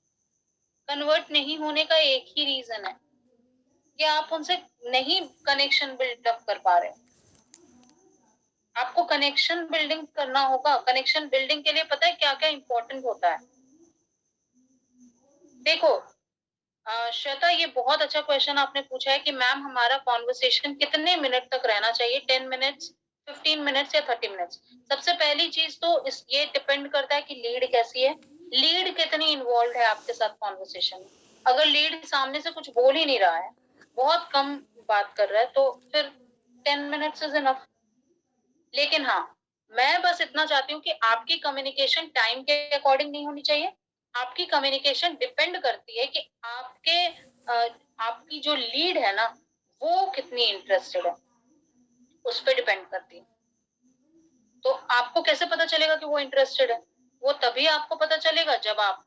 कन्वर्ट नहीं होने का एक ही रीजन है कि आप उनसे नहीं कनेक्शन बिल्डअप कर पा रहे हो। आपको कनेक्शन बिल्डिंग करना होगा। कनेक्शन बिल्डिंग के लिए पता है क्या क्या इंपॉर्टेंट होता है? देखो श्वेता, ये बहुत अच्छा क्वेश्चन आपने पूछा है कि मैम हमारा कॉन्वर्सेशन कितने मिनट तक रहना चाहिए, 10 मिनट्स, 15 मिनट्स या 30 मिनट्स? सबसे पहली चीज तो ये डिपेंड करता है कि लीड कैसी है, लीड कितनी इन्वॉल्व है आपके साथ कॉन्वर्सेशन में। अगर लीड सामने से कुछ बोल ही नहीं रहा है, बहुत कम बात कर रहा है, तो फिर 10 मिनट्स इज इनफ। लेकिन हाँ, मैं बस इतना चाहती हूँ कि आपकी कम्युनिकेशन टाइम के अकॉर्डिंग नहीं होनी चाहिए। आपकी कम्युनिकेशन डिपेंड करती है कि आपकी जो लीड है ना, वो कितनी इंटरेस्टेड है, उस पर डिपेंड करती है। तो आपको कैसे पता चलेगा कि वो इंटरेस्टेड है? वो तभी आपको पता चलेगा जब आप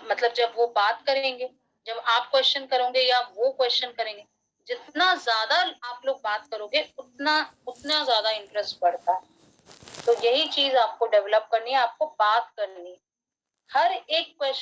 मतलब जब वो बात करेंगे, जब आप क्वेश्चन करोगे या वो क्वेश्चन करेंगे। जितना ज्यादा आप लोग बात करोगे, उतना उतना ज्यादा इंटरेस्ट बढ़ता है। तो यही चीज आपको डेवलप करनी है, आपको बात करनी है। हर एक क्वेश्चन